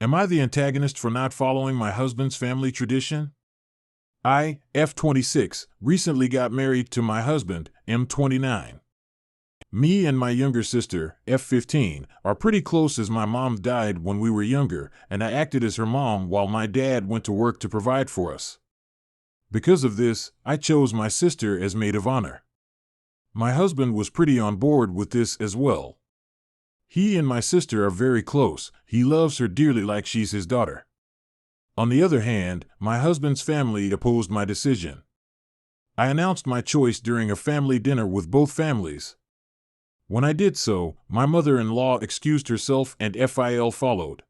Am I the antagonist for not following my husband's family tradition? I, F26, recently got married to my husband, M29. Me and my younger sister, F15, are pretty close as my mom died when we were younger, and I acted as her mom while my dad went to work to provide for us. Because of this, I chose my sister as maid of honor. My husband was pretty on board with this as well. He and my sister are very close. He loves her dearly like she's his daughter. On the other hand, my husband's family opposed my decision. I announced my choice during a family dinner with both families. When I did so, my mother-in-law excused herself and FIL followed.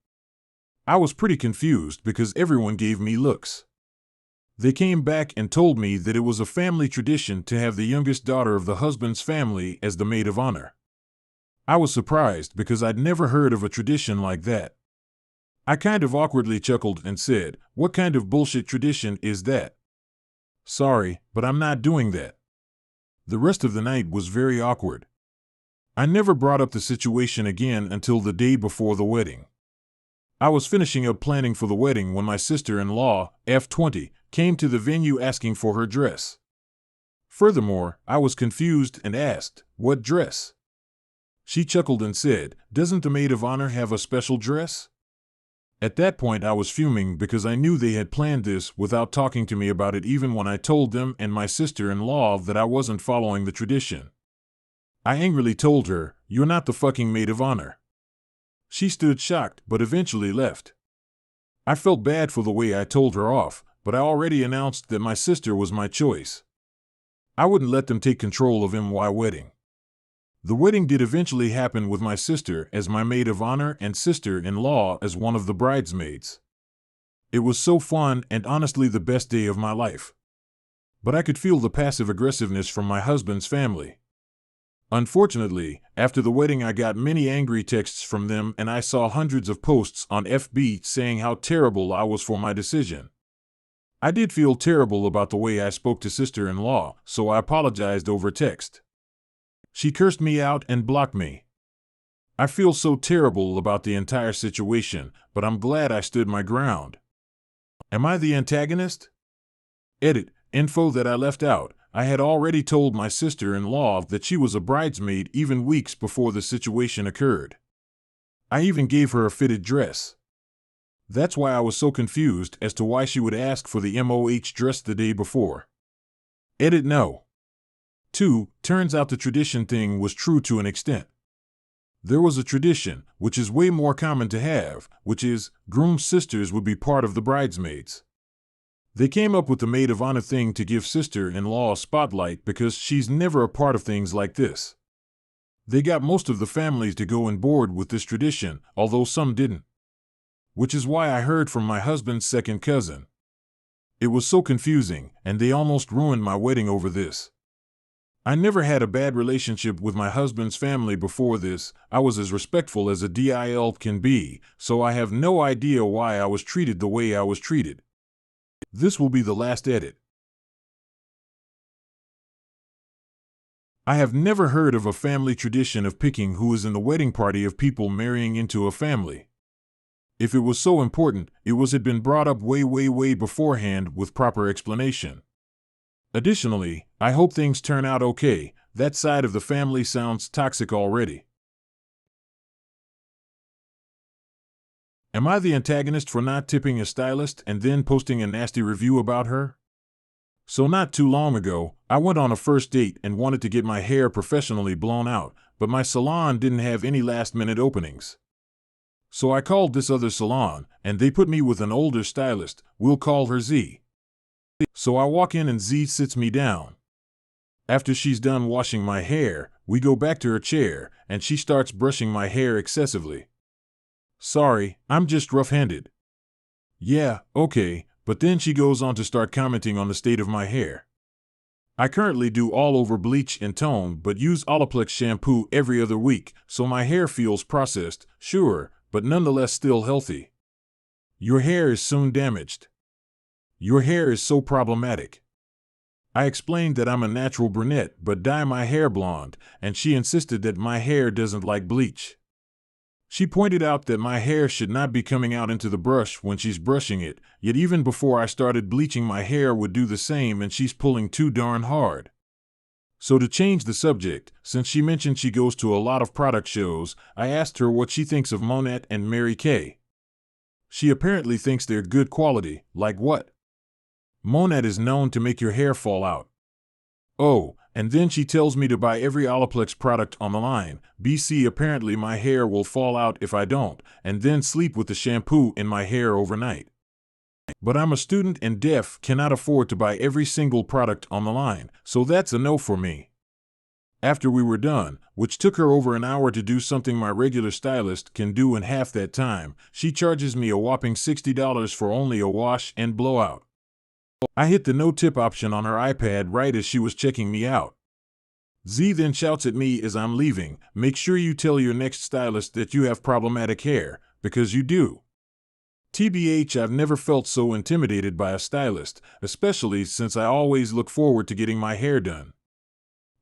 I was pretty confused because everyone gave me looks. They came back and told me that it was a family tradition to have the youngest daughter of the husband's family as the maid of honor. I was surprised because I'd never heard of a tradition like that. I kind of awkwardly chuckled and said, "What kind of bullshit tradition is that?" "Sorry, but I'm not doing that." The rest of the night was very awkward. I never brought up the situation again until the day before the wedding. I was finishing up planning for the wedding when my sister-in-law, F20, came to the venue asking for her dress. Furthermore, I was confused and asked, "What dress?" She chuckled and said, "Doesn't the maid of honor have a special dress?" At that point I was fuming because I knew they had planned this without talking to me about it even when I told them and my sister-in-law that I wasn't following the tradition. I angrily told her, "You're not the fucking maid of honor." She stood shocked but eventually left. I felt bad for the way I told her off, but I already announced that my sister was my choice. I wouldn't let them take control of my wedding. The wedding did eventually happen with my sister as my maid of honor and sister-in-law as one of the bridesmaids. It was so fun and honestly the best day of my life. But I could feel the passive aggressiveness from my husband's family. Unfortunately, after the wedding I got many angry texts from them and I saw hundreds of posts on FB saying how terrible I was for my decision. I did feel terrible about the way I spoke to sister-in-law, so I apologized over text. She cursed me out and blocked me. I feel so terrible about the entire situation, but I'm glad I stood my ground. Am I the antagonist? Edit. Info that I left out. I had already told my sister-in-law that she was a bridesmaid even weeks before the situation occurred. I even gave her a fitted dress. That's why I was so confused as to why she would ask for the MOH dress the day before. Edit no. 2. Turns out the tradition thing was true to an extent. There was a tradition, which is way more common to have, which is, groom's sisters would be part of the bridesmaids. They came up with the maid of honor thing to give sister-in-law a spotlight because she's never a part of things like this. They got most of the families to go on board with this tradition, although some didn't. Which is why I heard from my husband's second cousin. It was so confusing, and they almost ruined my wedding over this. I never had a bad relationship with my husband's family before this. I was as respectful as a DIL can be, so I have no idea why I was treated the way I was treated. This will be the last edit. I have never heard of a family tradition of picking who is in the wedding party of people marrying into a family. If it was so important, it had been brought up way beforehand with proper explanation. Additionally, I hope things turn out okay. That side of the family sounds toxic already. Am I the antagonist for not tipping a stylist and then posting a nasty review about her? So not too long ago, I went on a first date and wanted to get my hair professionally blown out, but my salon didn't have any last-minute openings. So I called this other salon, and they put me with an older stylist. We'll call her Z. So I walk in and Z sits me down. After she's done washing my hair, we go back to her chair, and she starts brushing my hair excessively. "Sorry, I'm just rough-handed." "Yeah, okay," but then she goes on to start commenting on the state of my hair. I currently do all-over bleach and tone but use Olaplex shampoo every other week, so my hair feels processed, sure, but nonetheless still healthy. "Your hair is soon damaged. Your hair is so problematic." I explained that I'm a natural brunette but dye my hair blonde, and she insisted that my hair doesn't like bleach. She pointed out that my hair should not be coming out into the brush when she's brushing it, yet even before I started bleaching my hair would do the same, and she's pulling too darn hard. So to change the subject, since she mentioned she goes to a lot of product shows, I asked her what she thinks of Monat and Mary Kay. She apparently thinks they're good quality. Like what? Monat is known to make your hair fall out. Oh, and then she tells me to buy every Olaplex product on the line. BC, apparently my hair will fall out if I don't, and then sleep with the shampoo in my hair overnight. But I'm a student and deaf, cannot afford to buy every single product on the line, so that's a no for me. After we were done, which took her over an hour to do something my regular stylist can do in half that time, she charges me a whopping $60 for only a wash and blowout. I hit the no-tip option on her iPad right as she was checking me out. Z then shouts at me as I'm leaving, "Make sure you tell your next stylist that you have problematic hair, because you do." TBH, I've never felt so intimidated by a stylist, especially since I always look forward to getting my hair done.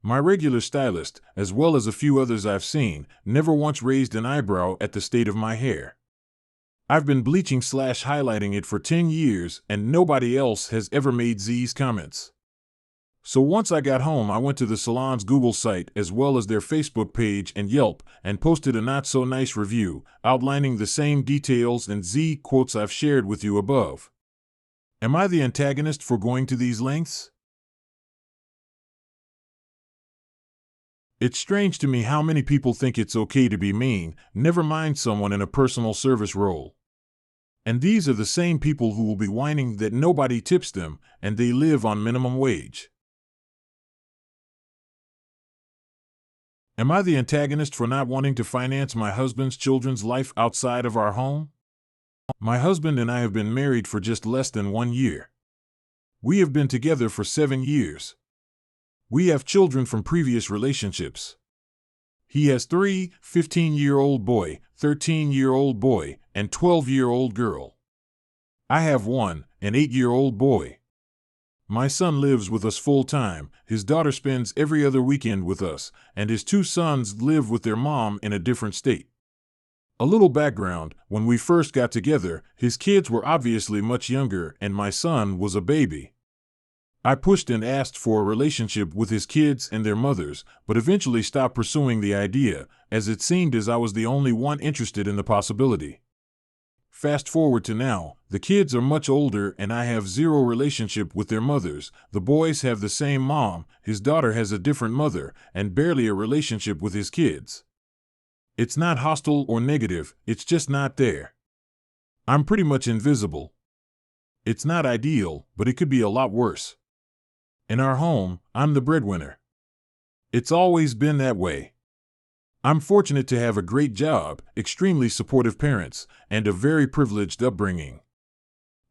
My regular stylist, as well as a few others I've seen, never once raised an eyebrow at the state of my hair. I've been bleaching/highlighting it for 10 years, and nobody else has ever made Z's comments. So once I got home, I went to the salon's Google site as well as their Facebook page and Yelp and posted a not-so-nice review, outlining the same details and Z quotes I've shared with you above. Am I the antagonist for going to these lengths? It's strange to me how many people think it's okay to be mean, never mind someone in a personal service role. And these are the same people who will be whining that nobody tips them and they live on minimum wage. Am I the antagonist for not wanting to finance my husband's children's life outside of our home? My husband and I have been married for just less than 1 year. We have been together for 7 years. We have children from previous relationships. He has 3 15-year-old boy, 13-year-old boy, and 12-year-old girl. I have 1 an 8-year-old boy. My son lives with us full-time, his daughter spends every other weekend with us, and his 2 sons live with their mom in a different state. A little background, when we first got together, his kids were obviously much younger and my son was a baby. I pushed and asked for a relationship with his kids and their mothers, but eventually stopped pursuing the idea, as it seemed as I was the only one interested in the possibility. Fast forward to now, the kids are much older and I have zero relationship with their mothers. The boys have the same mom, his daughter has a different mother, and barely a relationship with his kids. It's not hostile or negative, it's just not there. I'm pretty much invisible. It's not ideal, but it could be a lot worse. In our home, I'm the breadwinner. It's always been that way. I'm fortunate to have a great job, extremely supportive parents, and a very privileged upbringing.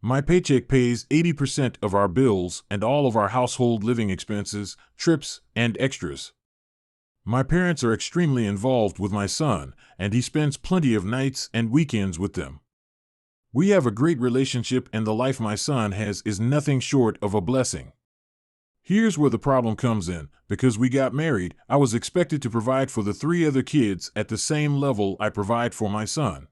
My paycheck pays 80% of our bills and all of our household living expenses, trips, and extras. My parents are extremely involved with my son, and he spends plenty of nights and weekends with them. We have a great relationship, and the life my son has is nothing short of a blessing. Here's where the problem comes in. Because we got married, I was expected to provide for the 3 other kids at the same level I provide for my son.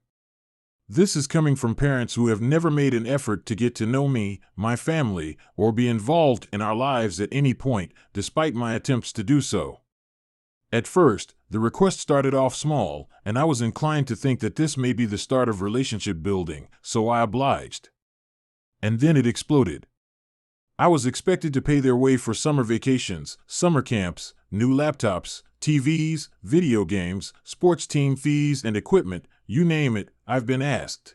This is coming from parents who have never made an effort to get to know me, my family, or be involved in our lives at any point, despite my attempts to do so. At first, the request started off small, and I was inclined to think that this may be the start of relationship building, so I obliged. And then it exploded. I was expected to pay their way for summer vacations, summer camps, new laptops, TVs, video games, sports team fees and equipment, you name it, I've been asked.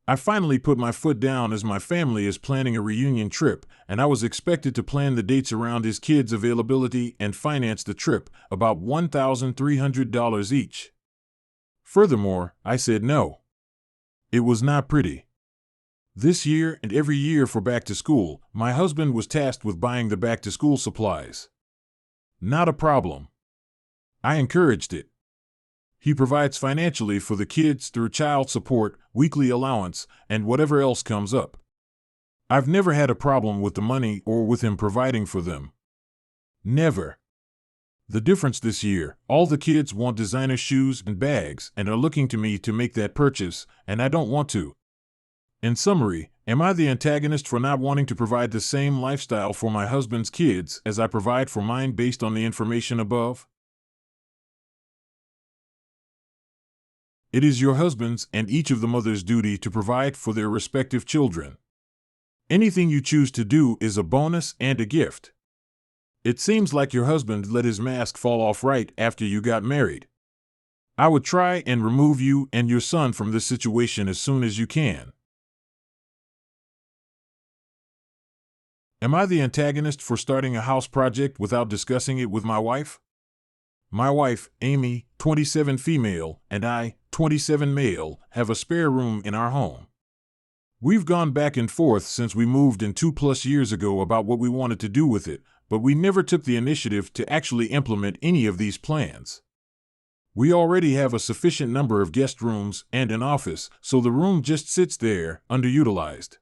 I finally put my foot down as my family is planning a reunion trip, and I was expected to plan the dates around his kids' availability and finance the trip, about $1,300 each. Furthermore, I said no. It was not pretty. This year and every year for back to school, my husband was tasked with buying the back to school supplies. Not a problem. I encouraged it. He provides financially for the kids through child support, weekly allowance, and whatever else comes up. I've never had a problem with the money or with him providing for them. Never. The difference this year, all the kids want designer shoes and bags and are looking to me to make that purchase, and I don't want to. In summary, am I the antagonist for not wanting to provide the same lifestyle for my husband's kids as I provide for mine based on the information above? It is your husband's and each of the mother's duty to provide for their respective children. Anything you choose to do is a bonus and a gift. It seems like your husband let his mask fall off right after you got married. I would try and remove you and your son from this situation as soon as you can. Am I the antagonist for starting a house project without discussing it with my wife? My wife, Amy, 27 female, and I, 27 male, have a spare room in our home. We've gone back and forth since we moved in 2+ years ago about what we wanted to do with it, but we never took the initiative to actually implement any of these plans. We already have a sufficient number of guest rooms and an office, so the room just sits there, underutilized.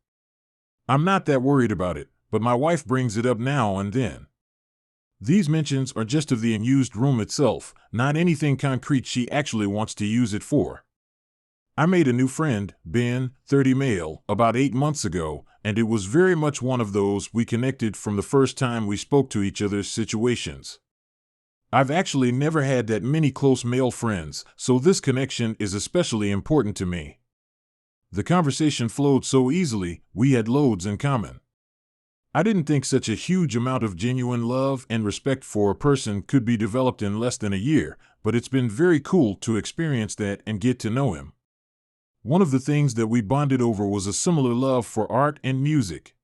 I'm not that worried about it, but my wife brings it up now and then. These mentions are just of the unused room itself, not anything concrete she actually wants to use it for. I made a new friend, Ben, 30 male, about 8 months ago, and it was very much one of those we connected from the first time we spoke to each other's situations. I've actually never had that many close male friends, so this connection is especially important to me. The conversation flowed so easily, we had loads in common. I didn't think such a huge amount of genuine love and respect for a person could be developed in less than a year, but it's been very cool to experience that and get to know him. One of the things that we bonded over was a similar love for art and music.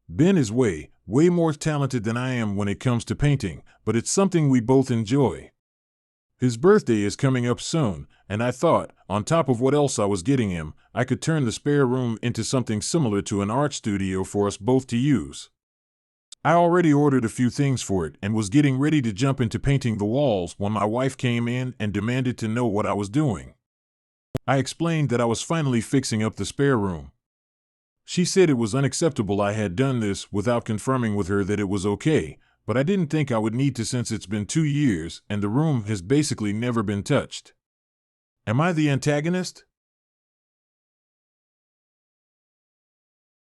Ben is way more talented than I am when it comes to painting, but it's something we both enjoy. His birthday is coming up soon, and I thought, on top of what else I was getting him, I could turn the spare room into something similar to an art studio for us both to use. I already ordered a few things for it and was getting ready to jump into painting the walls when my wife came in and demanded to know what I was doing. I explained that I was finally fixing up the spare room. She said it was unacceptable I had done this without confirming with her that it was okay, but I didn't think I would need to since it's been 2 years and the room has basically never been touched. Am I the antagonist?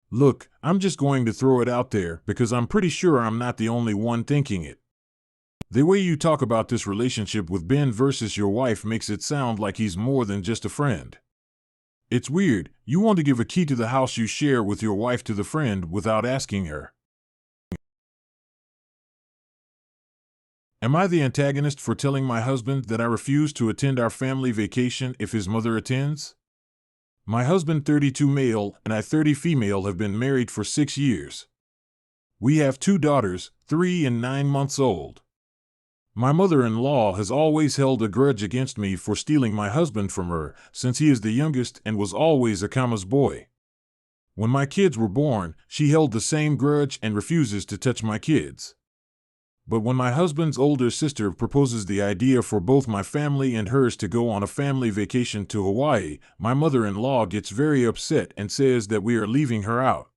Look, I'm just going to throw it out there because I'm pretty sure I'm not the only one thinking it. The way you talk about this relationship with Ben versus your wife makes it sound like he's more than just a friend. It's weird, you want to give a key to the house you share with your wife to the friend without asking her. Am I the antagonist for telling my husband that I refuse to attend our family vacation if his mother attends? My husband, 32 male, and I, 30 female, have been married for 6 years. We have 2 daughters, 3 and 9 months old. My mother-in-law has always held a grudge against me for stealing my husband from her, since he is the youngest and was always a mama's boy. When my kids were born, she held the same grudge and refuses to touch my kids. But when my husband's older sister proposes the idea for both my family and hers to go on a family vacation to Hawaii, my mother-in-law gets very upset and says that we are leaving her out.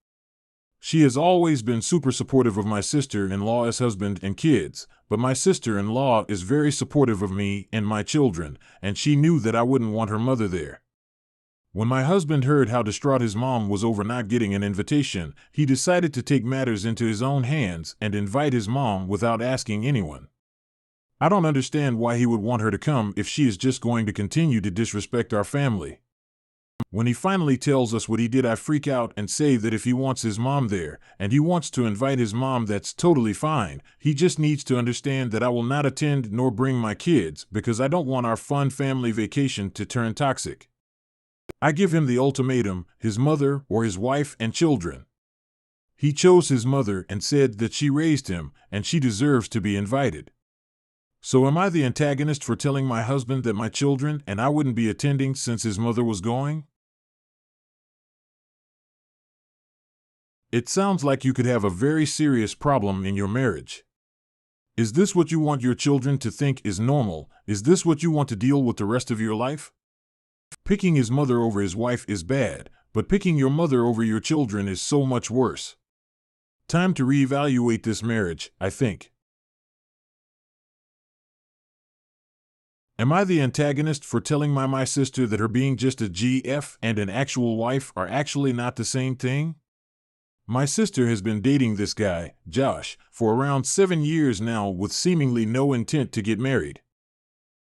She has always been super supportive of my sister-in-law's husband and kids, but my sister-in-law is very supportive of me and my children, and she knew that I wouldn't want her mother there. When my husband heard how distraught his mom was over not getting an invitation, he decided to take matters into his own hands and invite his mom without asking anyone. I don't understand why he would want her to come if she is just going to continue to disrespect our family. When he finally tells us what he did, I freak out and say that if he wants his mom there, and he wants to invite his mom, that's totally fine. He just needs to understand that I will not attend nor bring my kids because I don't want our fun family vacation to turn toxic. I give him the ultimatum, his mother or his wife and children. He chose his mother and said that she raised him and she deserves to be invited. So am I the antagonist for telling my husband that my children and I wouldn't be attending since his mother was going? It sounds like you could have a very serious problem in your marriage. Is this what you want your children to think is normal? Is this what you want to deal with the rest of your life? Picking his mother over his wife is bad, but picking your mother over your children is so much worse. Time to reevaluate this marriage, I think. Am I the antagonist for telling my sister that her being just a GF and an actual wife are actually not the same thing? My sister has been dating this guy, Josh, for around 7 years now with seemingly no intent to get married.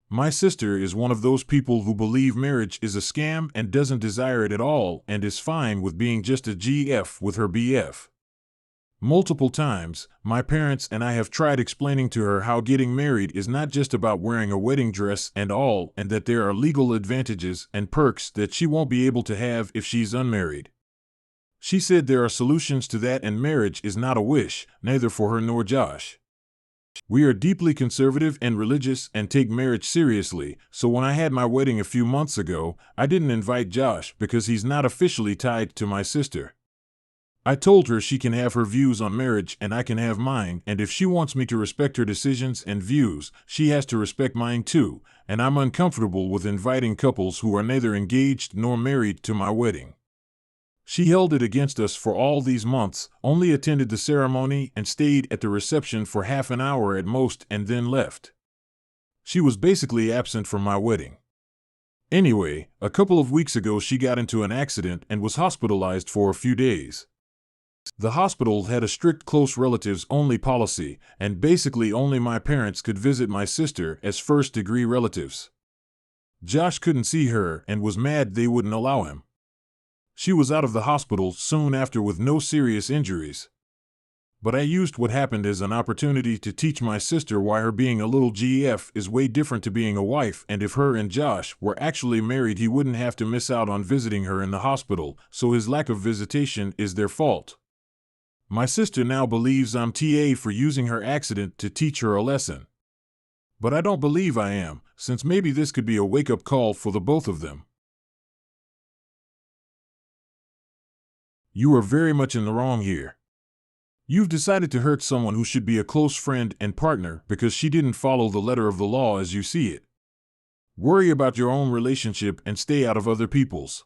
My sister is one of those people who believe marriage is a scam and doesn't desire it at all and is fine with being just a GF with her BF. Multiple times, my parents and I have tried explaining to her how getting married is not just about wearing a wedding dress and all, and that there are legal advantages and perks that she won't be able to have if she's unmarried. She said there are solutions to that and marriage is not a wish, neither for her nor Josh. We are deeply conservative and religious and take marriage seriously, so when I had my wedding a few months ago, I didn't invite Josh because he's not officially tied to my sister. I told her she can have her views on marriage and I can have mine, and if she wants me to respect her decisions and views, she has to respect mine too, and I'm uncomfortable with inviting couples who are neither engaged nor married to my wedding. She held it against us for all these months, only attended the ceremony and stayed at the reception for half an hour at most and then left. She was basically absent from my wedding. Anyway, a couple of weeks ago she got into an accident and was hospitalized for a few days. The hospital had a strict close relatives only policy, and basically only my parents could visit my sister as first-degree relatives. Josh couldn't see her and was mad they wouldn't allow him. She was out of the hospital soon after with no serious injuries. But I used what happened as an opportunity to teach my sister why her being a little GF is way different to being a wife, and if her and Josh were actually married he wouldn't have to miss out on visiting her in the hospital, so his lack of visitation is their fault. My sister now believes I'm TA for using her accident to teach her a lesson. But I don't believe I am, since maybe this could be a wake-up call for the both of them. You are very much in the wrong here. You've decided to hurt someone who should be a close friend and partner because she didn't follow the letter of the law as you see it. Worry about your own relationship and stay out of other people's.